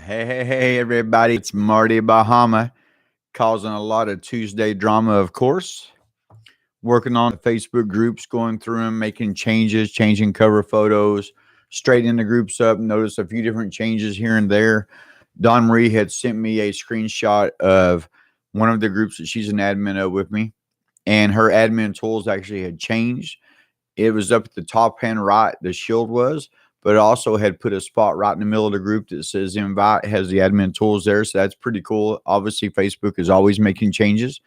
Hey, everybody. It's Marty Bahama causing a lot of Tuesday drama, of course. Working on the Facebook groups, going through them, making changes, changing cover photos, straightening the groups up. Notice a few different changes here and there. Don Marie had sent me a screenshot of one of the groups that she's an admin of with me, and her admin tools actually had changed. It was up at the top hand right, the shield was, but it also had put a spot right in the middle of the group that says invite, has the admin tools there. So that's pretty cool. Obviously, Facebook is always making changes.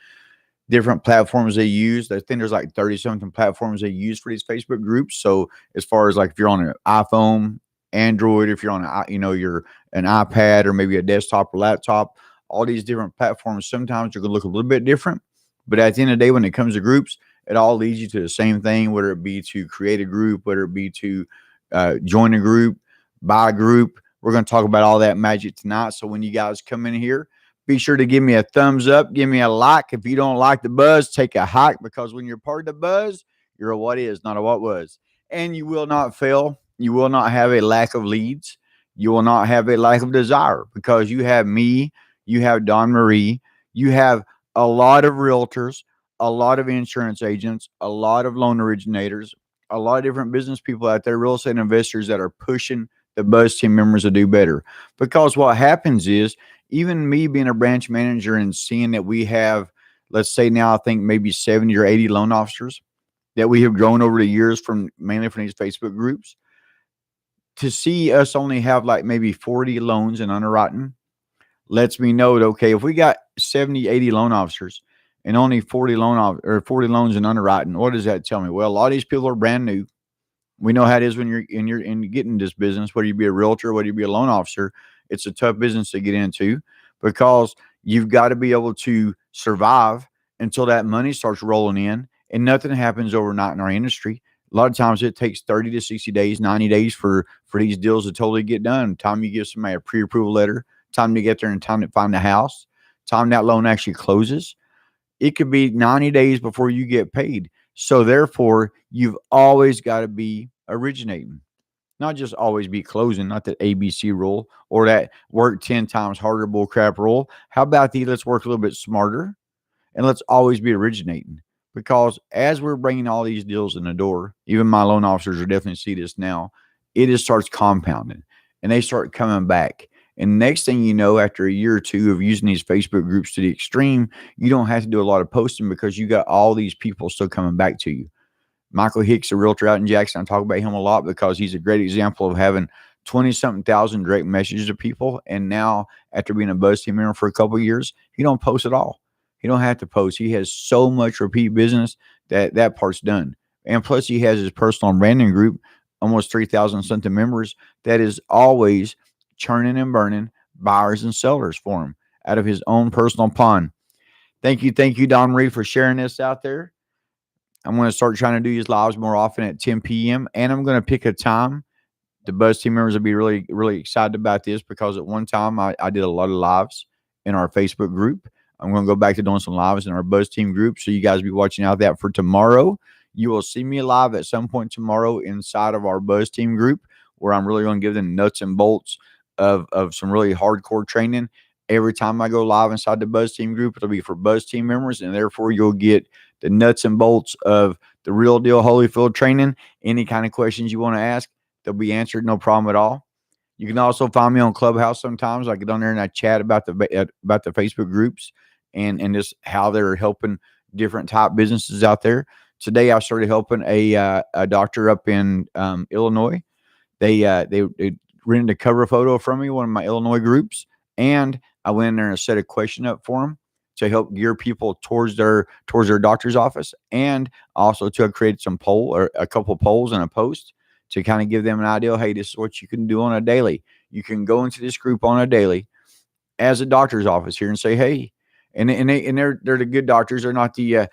Different platforms they use. I think there's like 30 something platforms they use for these Facebook groups. So as far as like if you're on an iPhone, Android, if you're on you're an iPad or maybe a desktop or laptop, all these different platforms sometimes are going to look a little bit different. But at the end of the day, when it comes to groups, it all leads you to the same thing, whether it be to create a group, whether it be to join a group, buy a group. We're going to talk about all that magic tonight. So when you guys come in here, be sure to give me a thumbs up, give me a like. If you don't like the buzz, take a hike, because when you're part of the buzz, you're a what is, not a what was. And you will not fail. You will not have a lack of leads. You will not have a lack of desire, because you have me, you have Don Marie, you have a lot of realtors, a lot of insurance agents, a lot of loan originators, a lot of different business people out there, real estate investors that are pushing the Buzz team members to do better. Because what happens is, even me being a branch manager and seeing that we have, let's say now, I think maybe 70 or 80 loan officers that we have grown over the years from mainly from these Facebook groups, to see us only have like maybe 40 loans in underwriting lets me know that, okay, if we got 70, 80 loan officers and only 40 loans in underwriting, what does that tell me? Well, a lot of these people are brand new. We know how it is when you're in getting this business, whether you be a realtor, whether you be a loan officer, it's a tough business to get into, because you've got to be able to survive until that money starts rolling in, and nothing happens overnight in our industry. A lot of times it takes 30 to 60 days, 90 days for these deals to totally get done. Time you give somebody a pre-approval letter, time to get there, and time to find the house, time that loan actually closes. It could be 90 days before you get paid. So therefore, you've always got to be originating, not just always be closing, not that ABC rule or that work 10 times harder bullcrap rule. How about let's work a little bit smarter and let's always be originating? Because as we're bringing all these deals in the door, even my loan officers are definitely see this now, it just starts compounding and they start coming back. And next thing you know, after a year or two of using these Facebook groups to the extreme, you don't have to do a lot of posting, because you got all these people still coming back to you. Michael Hicks, a realtor out in Jackson, I talk about him a lot because he's a great example of having 20-something thousand direct messages to people. And now, after being a Buzz team member for a couple of years, he don't post at all. He don't have to post. He has so much repeat business that part's done. And plus, he has his personal branding group, almost 3,000 something members, that is always churning and burning buyers and sellers for him out of his own personal pond. Thank you, Don Marie, for sharing this out there. I'm going to start trying to do these lives more often at 10 p.m. And I'm going to pick a time. The Buzz team members will be really, really excited about this, because at one time I did a lot of lives in our Facebook group. I'm going to go back to doing some lives in our Buzz team group. So you guys be watching out that for tomorrow. You will see me live at some point tomorrow inside of our Buzz team group, where I'm really going to give them nuts and bolts of some really hardcore training. Every time I go live inside the Buzz team group, it'll be for Buzz team members, and therefore you'll get the nuts and bolts of the real deal Holyfield training. Any kind of questions you want to ask, they'll be answered, no problem at all. You can also find me on Clubhouse sometimes. I get on there and I chat about the Facebook groups and just how they're helping different type businesses out there. Today I started helping a doctor up in Illinois. They rented a cover photo from me, one of my Illinois groups, and I went in there and set a question up for them to help gear people towards their doctor's office, and also to create some poll or a couple polls and a post to kind of give them an idea. Hey, this is what you can do on a daily. You can go into this group on a daily as a doctor's office here and say, hey, and they're the good doctors. They're not the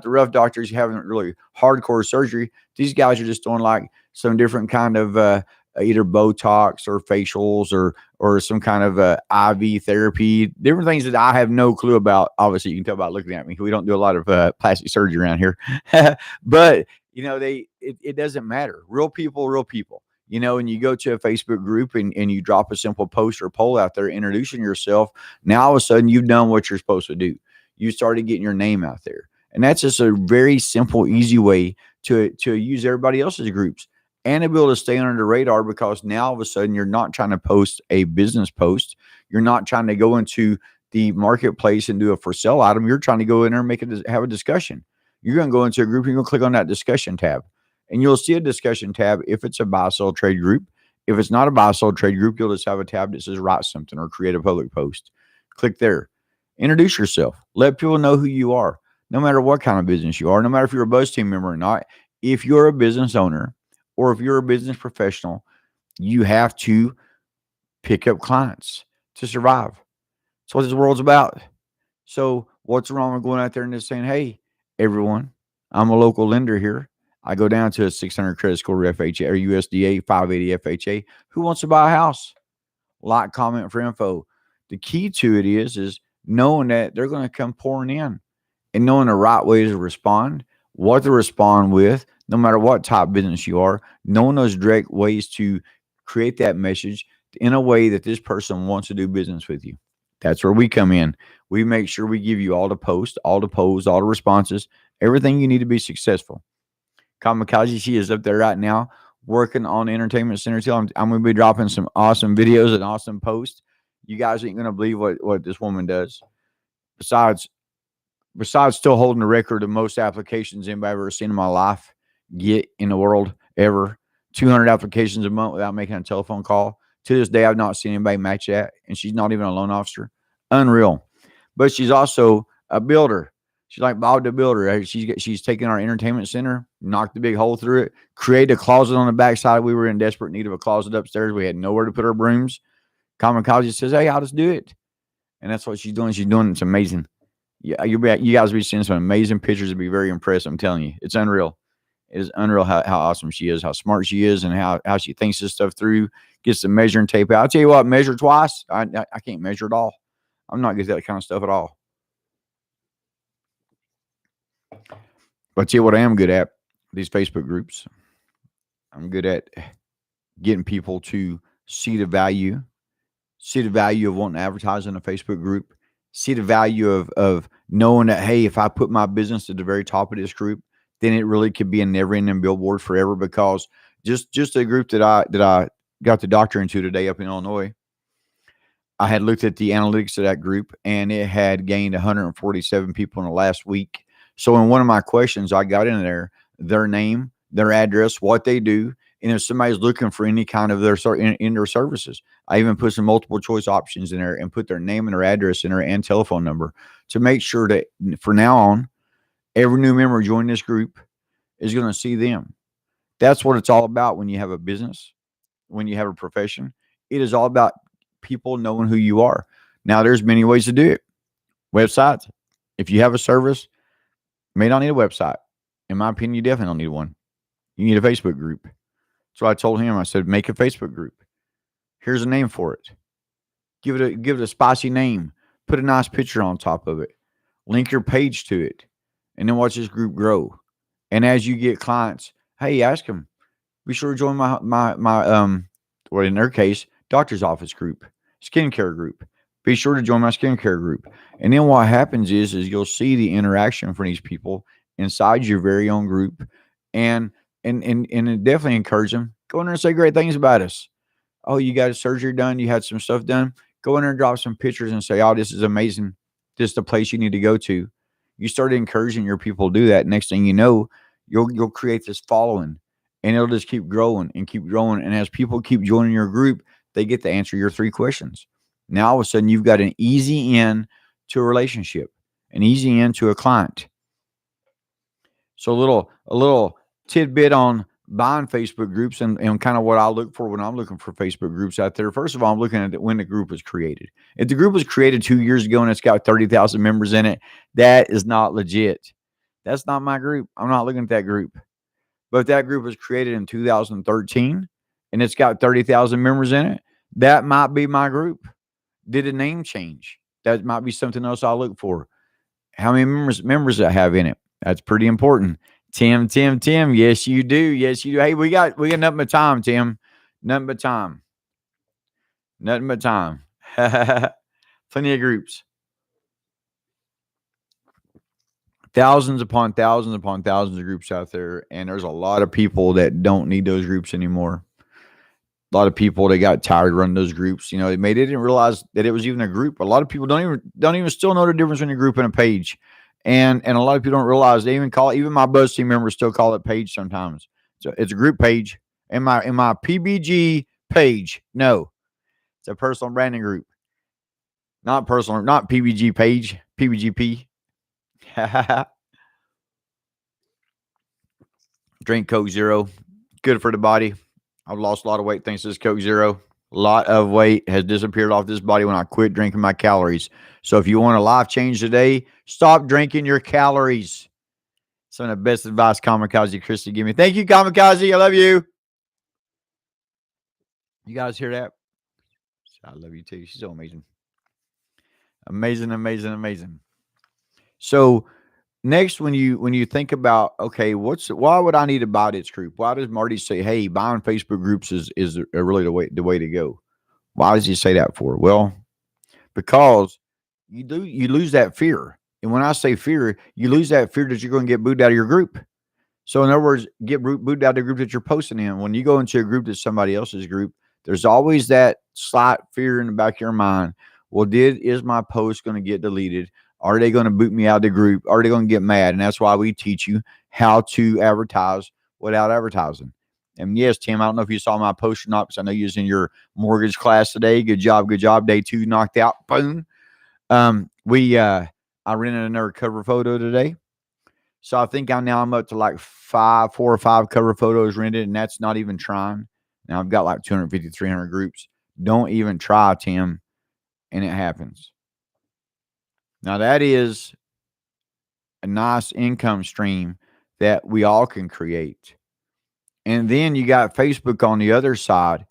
rough doctors having really hardcore surgery. These guys are just doing like some different kind of either Botox or facials or some kind of IV therapy, different things that I have no clue about. Obviously, you can tell by looking at me. We don't do a lot of plastic surgery around here, but it doesn't matter. Real people, real people. You know, and you go to a Facebook group and you drop a simple post or poll out there introducing yourself. Now, all of a sudden, you've done what you're supposed to do. You started getting your name out there. And that's just a very simple, easy way to use everybody else's groups and to be able to stay under the radar, because now all of a sudden you're not trying to post a business post. You're not trying to go into the marketplace and do a for sale item. You're trying to go in there and have a discussion. You're going to go into a group and you're going to click on that discussion tab. And you'll see a discussion tab if it's a buy sell trade group. If it's not a buy sell trade group, you'll just have a tab that says write something or create a public post. Click there. Introduce yourself. Let people know who you are, no matter what kind of business you are, no matter if you're a Buzz team member or not. If you're a business owner or if you're a business professional, you have to pick up clients to survive. That's what this world's about. So what's wrong with going out there and just saying, hey, everyone, I'm a local lender here. I go down to a 600 credit score FHA or USDA 580 FHA. Who wants to buy a house? Like, comment for info. The key to it is knowing that they're going to come pouring in and knowing the right way to respond, what to respond with, no matter what type of business you are, knowing those direct ways to create that message in a way that this person wants to do business with you. That's where we come in. We make sure we give you all the posts, all the polls, all the responses, everything you need to be successful. Kamikaze, she is up there right now working on the entertainment center till I'm going to be dropping some awesome videos and awesome posts. You guys ain't going to believe what this woman does. Besides still holding the record of most applications anybody I've ever seen in my life get in the world ever. 200 applications a month without making a telephone call. To this day, I've not seen anybody match that, and she's not even a loan officer. Unreal. But she's also a builder. She's like Bob the Builder. She's taken our entertainment center, knocked a big hole through it, created a closet on the backside. We were in desperate need of a closet upstairs. We had nowhere to put our brooms. Kamikaze says, hey, I'll just do it. And that's what she's doing. She's doing it's amazing. Yeah, you guys will be seeing some amazing pictures. It'll be very impressed. I'm telling you. It's unreal. It is unreal how awesome she is, how smart she is, and how she thinks this stuff through, gets the measuring tape out. I'll tell you what, measure twice. I can't measure it all. I'm not good at that kind of stuff at all. But I'll tell you what I am good at, these Facebook groups. I'm good at getting people to see the value of wanting to advertise in a Facebook group, see the value of knowing that, hey, if I put my business at the very top of this group, then it really could be a never-ending billboard forever. Because just a group that I got the doctor into today up in Illinois, I had looked at the analytics of that group, and it had gained 147 people in the last week. So in one of my questions, I got in there, their name, their address, what they do, and if somebody's looking for any kind of their services, I even put some multiple choice options in there and put their name and their address in there and telephone number to make sure that from now on, every new member joining this group is going to see them. That's what it's all about when you have a business, when you have a profession. It is all about people knowing who you are. Now, there's many ways to do it. Websites. If you have a service, you may not need a website. In my opinion, you definitely don't need one. You need a Facebook group. So I told him, I said, make a Facebook group. Here's a name for it. Give it a spicy name. Put a nice picture on top of it. Link your page to it. And then watch this group grow. And as you get clients, hey, ask them. Be sure to join my well, in their case, doctor's office group, skincare group. Be sure to join my skincare group. And then what happens is you'll see the interaction from these people inside your very own group, and definitely encourage them. Go in there and say great things about us. Oh, you got a surgery done. You had some stuff done. Go in there and drop some pictures and say, oh, this is amazing. This is the place you need to go to. You start encouraging your people to do that. Next thing you know, you'll create this following, and it'll just keep growing and keep growing. And as people keep joining your group, they get to answer your 3 questions. Now, all of a sudden, you've got an easy in to a relationship, an easy in to a client. So a little tidbit on buying Facebook groups and kind of what I look for when I'm looking for Facebook groups out there. First of all, I'm looking at when the group was created. If the group was created 2 years ago and it's got 30,000 members in it, that is not legit. That's not my group. I'm not looking at that group. But if that group was created in 2013 and it's got 30,000 members in it, that might be my group. Did a name change? That might be something else I'll look for. How many members I have in it? That's pretty important. Tim. Yes, you do. Yes, you do. Hey, we got nothing but time, Tim. Nothing but time. Nothing but time. Plenty of groups. Thousands upon thousands upon thousands of groups out there. And there's a lot of people that don't need those groups anymore. A lot of people, they got tired of running those groups. You know, they didn't realize that it was even a group. A lot of people don't even still know the difference between a group and a page. And a lot of people don't realize they even call it, even my Buzz team members still call it page sometimes. So it's a group page. In my PBG page, no. It's a personal branding group. Not personal, not PBG page, PBGP. Drink Coke Zero. Good for the body. I've lost a lot of weight thanks to this Coke Zero. A lot of weight has disappeared off this body when I quit drinking my calories. So if you want a life change today, stop drinking your calories. Some of the best advice Kamikaze Christy gave me. Thank you, Kamikaze. I love you. You guys hear that? I love you too. She's so amazing. Amazing, amazing, amazing. So next, when you think about, okay, why would I need to buy this group? Why does Marty say, hey, buying Facebook groups is really the way to go? Why does he say that for? Well, because you lose that fear. And when I say fear, you lose that fear that you're going to get booed out of your group. So in other words, get booed out of the group that you're posting in. When you go into a group that's somebody else's group, there's always that slight fear in the back of your mind. Well, is my post going to get deleted? Are they going to boot me out of the group? Are they going to get mad? And that's why we teach you how to advertise without advertising. And yes, Tim, I don't know if you saw my post or not, because I know you was in your mortgage class today. Good job. Day 2 knocked out. Boom. I rented another cover photo today. So I think I'm up to like 4 or 5 cover photos rented, and that's not even trying. Now I've got like 250, 300 groups. Don't even try, Tim, and it happens. Now that is a nice income stream that we all can create. And then you got Facebook on the other side,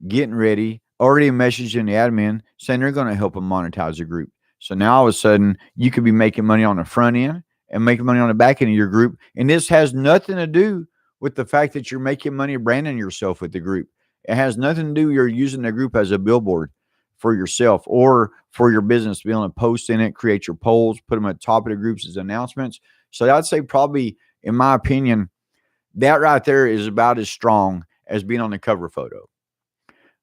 getting ready, already messaging the admin saying they're going to help them monetize the group. So now all of a sudden you could be making money on the front end and making money on the back end of your group. And this has nothing to do with the fact that you're making money branding yourself with the group. It has nothing to do, you're using the group as a billboard for yourself or for your business to be able to post in it, create your polls, put them at the top of the groups as announcements. So I'd say probably, in my opinion, that right there is about as strong as being on the cover photo.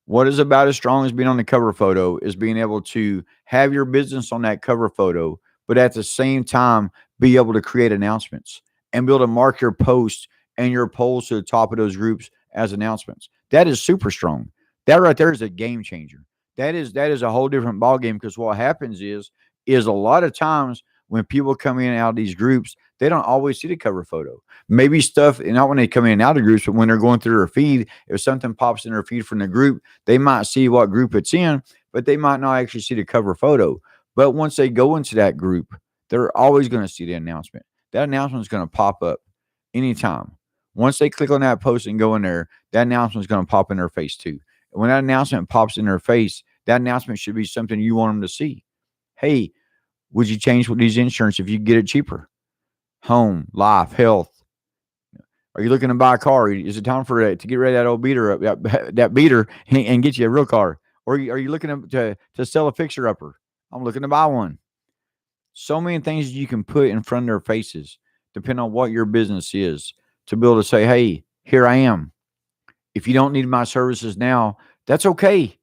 What is about as strong as being on the cover photo is being able to have your business on that cover photo, but at the same time, be able to create announcements and be able to mark your posts and your polls to the top of those groups as announcements. That is super strong. That right there is a game changer. That is a whole different ballgame, because what happens is a lot of times when people come in and out of these groups, they don't always see the cover photo. Maybe stuff, and not when they come in and out of groups, but when they're going through their feed, if something pops in their feed from the group, they might see what group it's in, but they might not actually see the cover photo. But once they go into that group, they're always going to see the announcement. That announcement is going to pop up anytime. Once they click on that post and go in there, that announcement is going to pop in their face too. And when that announcement pops in their face, that announcement should be something you want them to see. Hey, would you change with these insurance if you get it cheaper? Home, life, health. Are you looking to buy a car? Is it time for to get rid of that old beater, that beater, and get you a real car? Or are you looking to sell a fixer upper? I'm looking to buy one. So many things you can put in front of their faces, depending on what your business is, to be able to say, hey, here I am. If you don't need my services now, that's okay.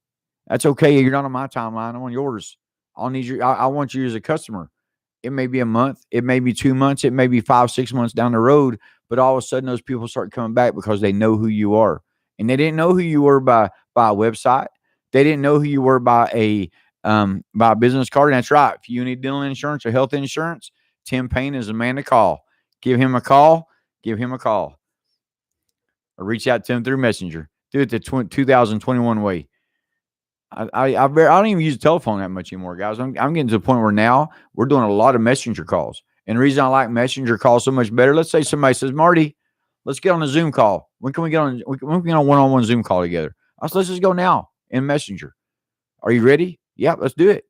That's okay. You're not on my timeline. I'm on yours. I'll need you. I want you as a customer. It may be a month. It may be 2 months. It may be 5, 6 months down the road. But all of a sudden, those people start coming back because they know who you are. And they didn't know who you were by a website. They didn't know who you were by a business card. And that's right. If you need dental insurance or health insurance, Tim Payne is the man to call. Give him a call. Give him a call. Or reach out to him through Messenger. Do it the 2021 way. I don't even use the telephone that much anymore, guys. I'm getting to the point where now we're doing a lot of messenger calls. And the reason I like messenger calls so much better, let's say somebody says, Marty, let's get on a Zoom call. When can we get on? When can we get on a one-on-one Zoom call together? I said, let's just go now in Messenger. Are you ready? Yeah, let's do it.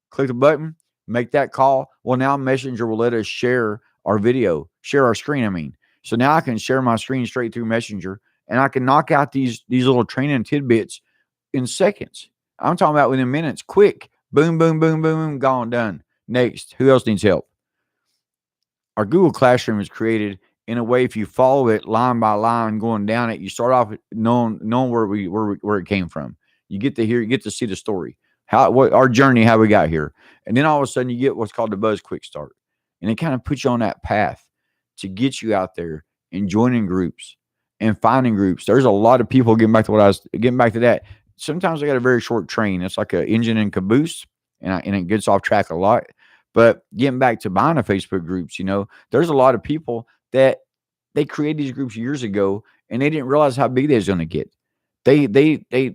Click the button, make that call. Well, now Messenger will let us share our video, share our screen. So now I can share my screen straight through Messenger, and I can knock out these little training tidbits in seconds. I'm talking about within minutes, quick. Boom, boom, boom, boom, boom, gone, done. Next, who else needs help? Our Google Classroom is created in a way, if you follow it line by line, going down it, you start off knowing where it came from. You get to see the story, what our journey, how we got here, and then all of a sudden you get what's called the Buzz Quick Start, and it kind of puts you on that path to get you out there and joining groups and finding groups. There's a lot of people getting back to that. Sometimes I got a very short train. It's like an engine and caboose, and it gets off track a lot. But getting back to buying a Facebook groups, there's a lot of people that they created these groups years ago, and they didn't realize how big they was going to get. They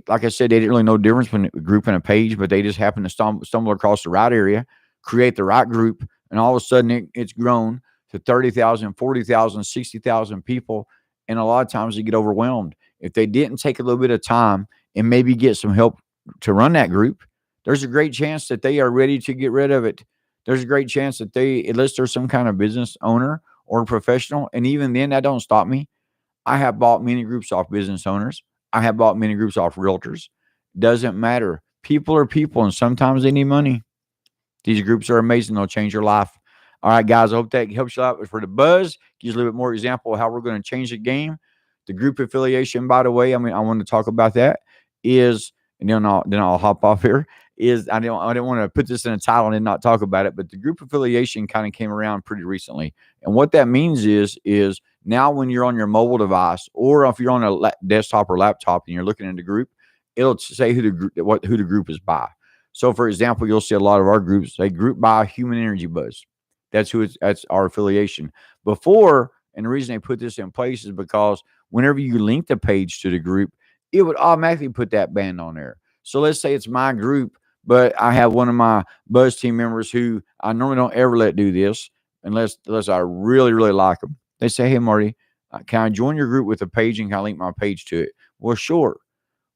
like I said, they didn't really know the difference between a group and a page, but they just happened to stumble across the right area, create the right group, and all of a sudden it's grown to 30,000, 40,000, 60,000 people. And a lot of times they get overwhelmed. If they didn't take a little bit of time and maybe get some help to run that group, there's a great chance that they are ready to get rid of it. There's a great chance that unless there's some kind of business owner or professional, and even then, that don't stop me. I have bought many groups off business owners. I have bought many groups off realtors. Doesn't matter. People are people, and sometimes they need money. These groups are amazing. They'll change your life. All right, guys, I hope that helps you out. For the buzz, gives a little bit more example of how we're going to change the game. The group affiliation, by the way, I want to talk about that, is, and then I'll hop off here, is I didn't want to put this in a title and not talk about it, but the group affiliation kind of came around pretty recently. And what that means is now when you're on your mobile device, or if you're on a desktop or laptop and you're looking at the group, it'll say who the group is by. So, for example, you'll see a lot of our groups say group by Human Energy Buzz. That's our affiliation. Before, and the reason they put this in place is because whenever you link the page to the group, it would automatically put that band on there. So let's say it's my group, but I have one of my Buzz team members who I normally don't ever let do this unless I really, really like them. They say, hey, Marty, can I join your group with a page, and can I link my page to it? Well, sure.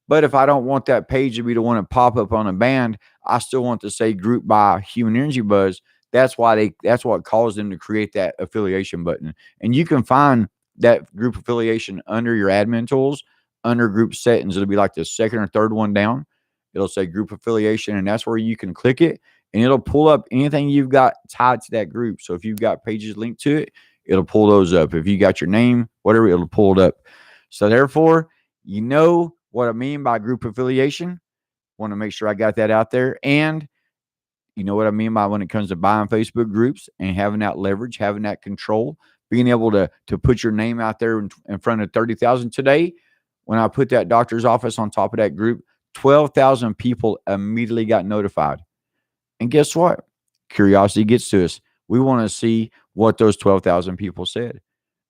But if I don't want that page to be the one to pop up on a band, I still want to say group by Human Energy Buzz. That's what caused them to create that affiliation button. And you can find that group affiliation under your admin tools, under group settings. It'll be like the second or third one down. It'll say group affiliation, and that's where you can click it, and it'll pull up anything you've got tied to that group. So if you've got pages linked to it, it'll pull those up. If you got your name, whatever, it'll pull it up. So therefore, you know what I mean by group affiliation. Want to make sure I got that out there. And you know what I mean by when it comes to buying Facebook groups and having that leverage, having that control, being able to put your name out there in front of 30,000. Today, when I put that doctor's office on top of that group, 12,000 people immediately got notified. And guess what? Curiosity gets to us. We want to see what those 12,000 people said,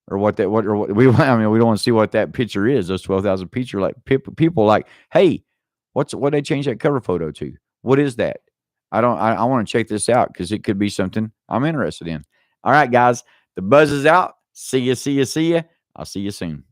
or we don't want to see what that picture is. Those 12,000 people like, hey, what they change that cover photo to? What is that? I want to check this out because it could be something I'm interested in. All right, guys, the buzz is out. See ya. I'll see you soon.